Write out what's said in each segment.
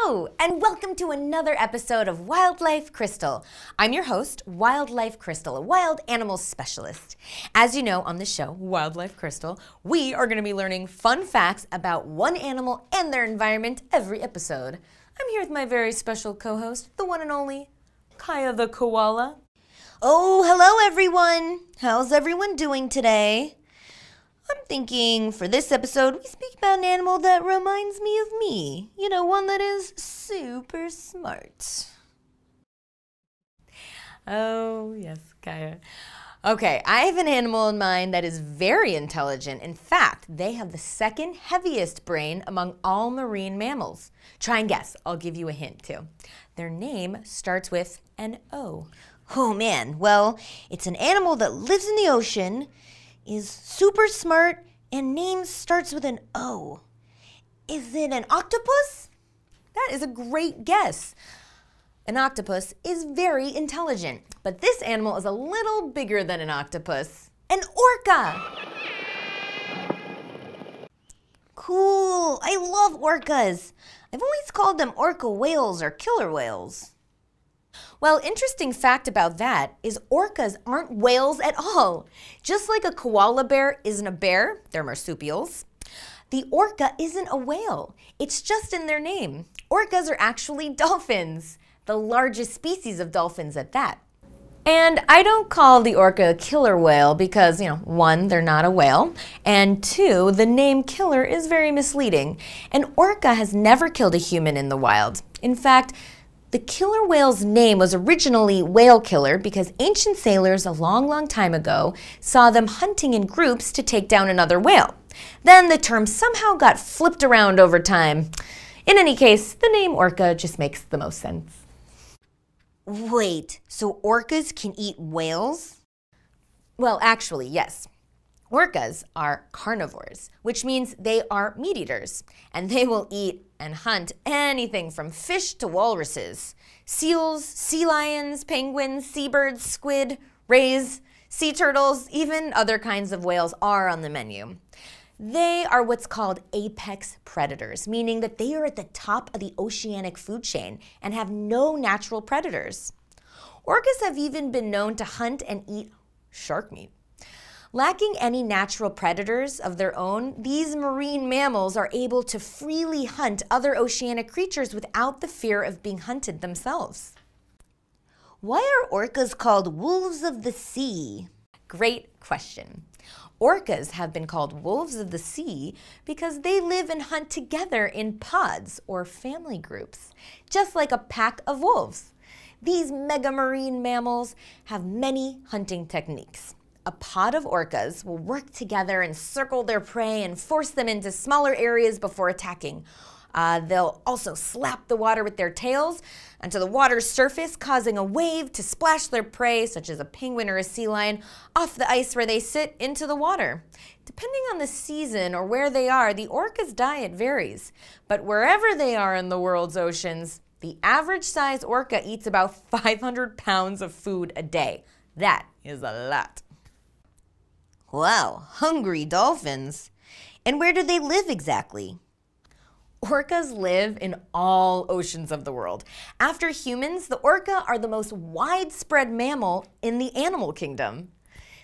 Hello, and welcome to another episode of Wildlife Crystal. I'm your host, Wildlife Crystal, a wild animal specialist. As you know on the show, Wildlife Crystal, we are going to be learning fun facts about one animal and their environment every episode. I'm here with my very special co-host, the one and only Kaia the Koala. Oh, hello everyone! How's everyone doing today? I'm thinking for this episode we speak about an animal that reminds me of me. You know, one that is super smart. Oh, yes, Kaia. Okay, I have an animal in mind that is very intelligent. In fact, they have the second heaviest brain among all marine mammals. Try and guess. I'll give you a hint too. Their name starts with an O. Oh man, well, it's an animal that lives in the ocean, is super smart, and name starts with an O. Is it an octopus? That is a great guess. An octopus is very intelligent, but this animal is a little bigger than an octopus. An orca! Cool, I love orcas. I've always called them orca whales or killer whales. Well, interesting fact about that is orcas aren't whales at all. Just like a koala bear isn't a bear, they're marsupials, the orca isn't a whale. It's just in their name. Orcas are actually dolphins, the largest species of dolphins at that. And I don't call the orca a killer whale because, one, they're not a whale, and two, the name killer is very misleading. An orca has never killed a human in the wild. In fact, the killer whale's name was originally whale killer because ancient sailors a long time ago saw them hunting in groups to take down another whale. Then the term somehow got flipped around over time. In any case, the name orca just makes the most sense. Wait, so orcas can eat whales? Well, actually, yes. Orcas are carnivores, which means they are meat eaters, and they will eat and hunt anything from fish to walruses, seals, sea lions, penguins, seabirds, squid, rays, sea turtles, even other kinds of whales are on the menu. They are what's called apex predators, meaning that they are at the top of the oceanic food chain and have no natural predators. Orcas have even been known to hunt and eat shark meat. Lacking any natural predators of their own, these marine mammals are able to freely hunt other oceanic creatures without the fear of being hunted themselves. Why are orcas called wolves of the sea? Great question. Orcas have been called wolves of the sea because they live and hunt together in pods or family groups, just like a pack of wolves. These mega marine mammals have many hunting techniques. A pod of orcas will work together and circle their prey and force them into smaller areas before attacking. They'll also slap the water with their tails onto the water's surface, causing a wave to splash their prey, such as a penguin or a sea lion, off the ice where they sit into the water. Depending on the season or where they are, the orca's diet varies. But wherever they are in the world's oceans, the average size orca eats about 500 pounds of food a day. That is a lot. Wow, hungry dolphins. And where do they live exactly? Orcas live in all oceans of the world. After humans, the orca are the most widespread mammal in the animal kingdom.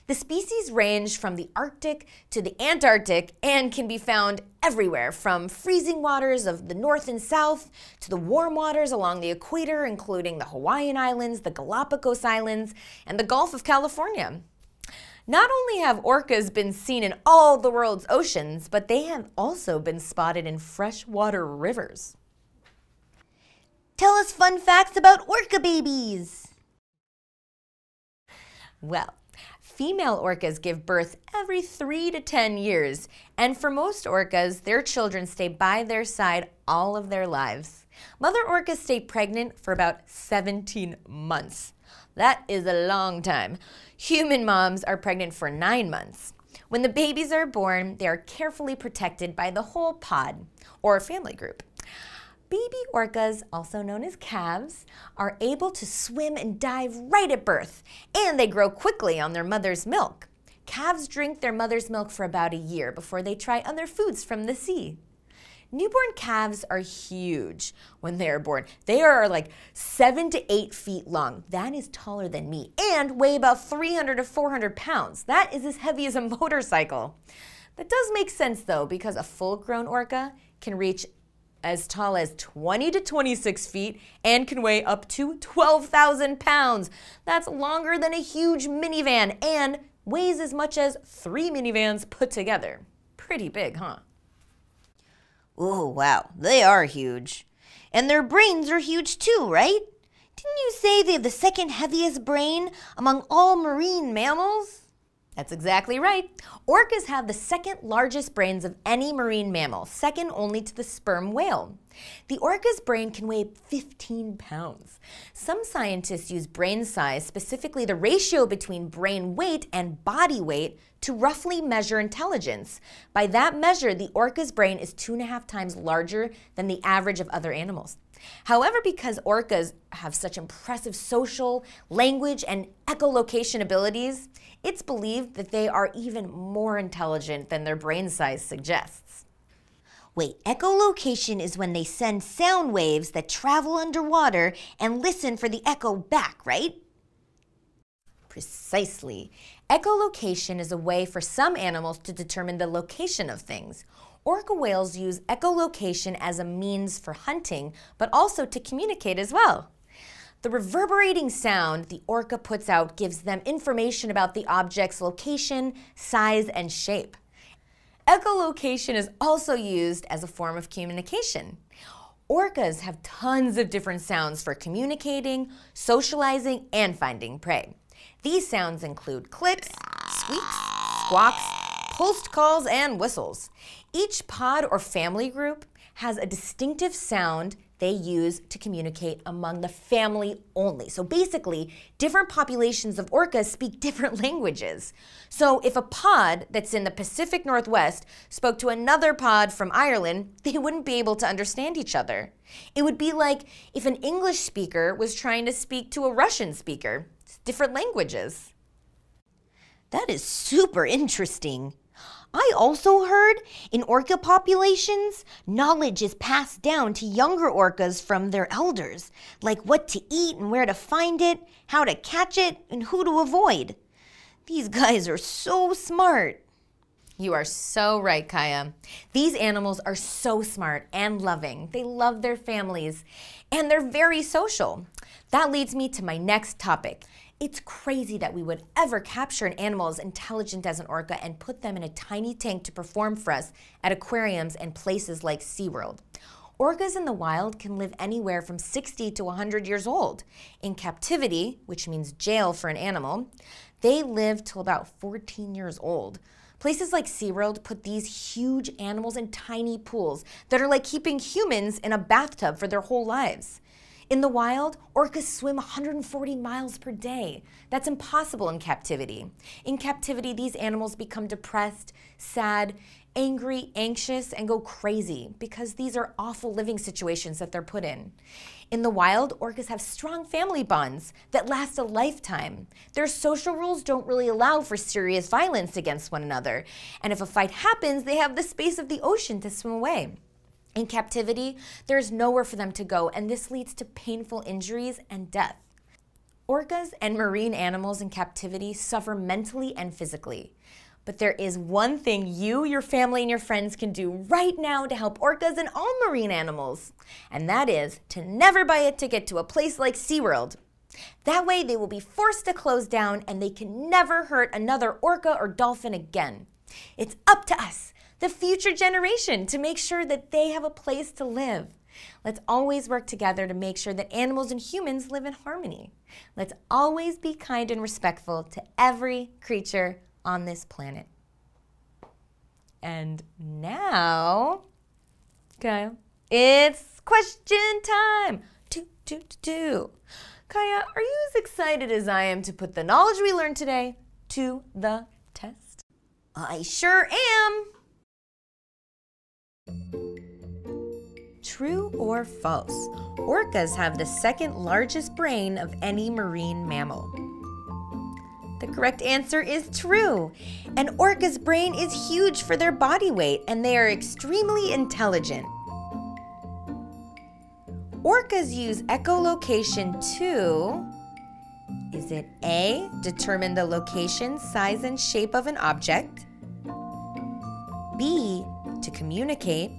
The species range from the Arctic to the Antarctic and can be found everywhere, from freezing waters of the North and South to the warm waters along the equator, including the Hawaiian Islands, the Galapagos Islands, and the Gulf of California. Not only have orcas been seen in all the world's oceans, but they have also been spotted in freshwater rivers. Tell us fun facts about orca babies. Well, female orcas give birth every 3 to 10 years, and for most orcas, their children stay by their side all of their lives. Mother orcas stay pregnant for about 17 months. That is a long time. Human moms are pregnant for 9 months. When the babies are born, they are carefully protected by the whole pod, or family group. Baby orcas, also known as calves, are able to swim and dive right at birth, and they grow quickly on their mother's milk. Calves drink their mother's milk for about a year before they try other foods from the sea. Newborn calves are huge when they are born. They are like 7 to 8 feet long. That is taller than me and weigh about 300 to 400 pounds. That is as heavy as a motorcycle. That does make sense though, because a full-grown orca can reach as tall as 20 to 26 feet and can weigh up to 12,000 pounds. That's longer than a huge minivan and weighs as much as 3 minivans put together. Pretty big, huh? Oh, wow, they are huge. And their brains are huge too, right? Didn't you say they have the second heaviest brain among all marine mammals? That's exactly right. Orcas have the second largest brains of any marine mammal, second only to the sperm whale. The orca's brain can weigh 15 pounds. Some scientists use brain size, specifically the ratio between brain weight and body weight, to roughly measure intelligence. By that measure, the orca's brain is 2.5 times larger than the average of other animals. However, because orcas have such impressive social, language, and echolocation abilities, it's believed that they are even more intelligent than their brain size suggests. Wait, echolocation is when they send sound waves that travel underwater and listen for the echo back, right? Precisely. Echolocation is a way for some animals to determine the location of things. Orca whales use echolocation as a means for hunting, but also to communicate as well. The reverberating sound the orca puts out gives them information about the object's location, size, and shape. Echolocation is also used as a form of communication. Orcas have tons of different sounds for communicating, socializing, and finding prey. These sounds include clicks, squeaks, squawks, pulsed calls, and whistles. Each pod or family group has a distinctive sound they use to communicate among the family only. So basically, different populations of orcas speak different languages. So if a pod that's in the Pacific Northwest spoke to another pod from Ireland, they wouldn't be able to understand each other. It would be like if an English speaker was trying to speak to a Russian speaker. It's different languages. That is super interesting. I also heard in orca populations, knowledge is passed down to younger orcas from their elders, like what to eat and where to find it, how to catch it, and who to avoid. These guys are so smart. You are so right, Kaia. These animals are so smart and loving. They love their families, and they're very social. That leads me to my next topic. It's crazy that we would ever capture an animal as intelligent as an orca and put them in a tiny tank to perform for us at aquariums and places like SeaWorld. Orcas in the wild can live anywhere from 60 to 100 years old. In captivity, which means jail for an animal, they live till about 14 years old. Places like SeaWorld put these huge animals in tiny pools that are like keeping humans in a bathtub for their whole lives. In the wild, orcas swim 140 miles per day. That's impossible in captivity. In captivity, these animals become depressed, sad, angry, anxious, and go crazy because these are awful living situations that they're put in. In the wild, orcas have strong family bonds that last a lifetime. Their social rules don't really allow for serious violence against one another. And if a fight happens, they have the space of the ocean to swim away. In captivity, there's nowhere for them to go, and this leads to painful injuries and death. Orcas and marine animals in captivity suffer mentally and physically. But there is one thing you, your family, and your friends can do right now to help orcas and all marine animals, and that is to never buy a ticket to a place like SeaWorld. That way they will be forced to close down and they can never hurt another orca or dolphin again. It's up to us, the future generation, to make sure that they have a place to live. Let's always work together to make sure that animals and humans live in harmony. Let's always be kind and respectful to every creature on this planet. And now, Kaia, it's question time. Kaia, are you as excited as I am to put the knowledge we learned today to the test? I sure am. True or false? Orcas have the second largest brain of any marine mammal. The correct answer is true. An orca's brain is huge for their body weight, and they are extremely intelligent. Orcas use echolocation to, is it A, determine the location, size, and shape of an object, B, to communicate,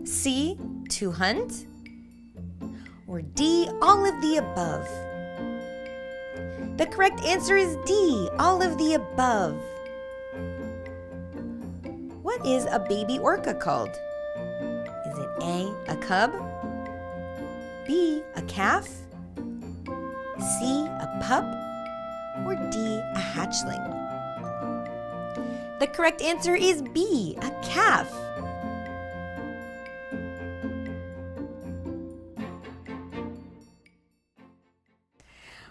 C, to hunt, or D, all of the above? The correct answer is D, all of the above. What is a baby orca called? Is it A, a cub, B, a calf, C, a pup, or D, a hatchling? The correct answer is B, a calf.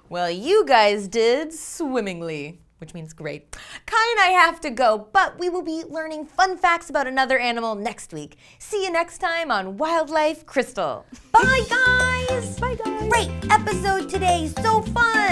Well, you guys did swimmingly, which means great. Kai and I have to go, but we will be learning fun facts about another animal next week. See you next time on Wildlife Crystal. Bye, guys! Bye, guys! Great episode today, so fun!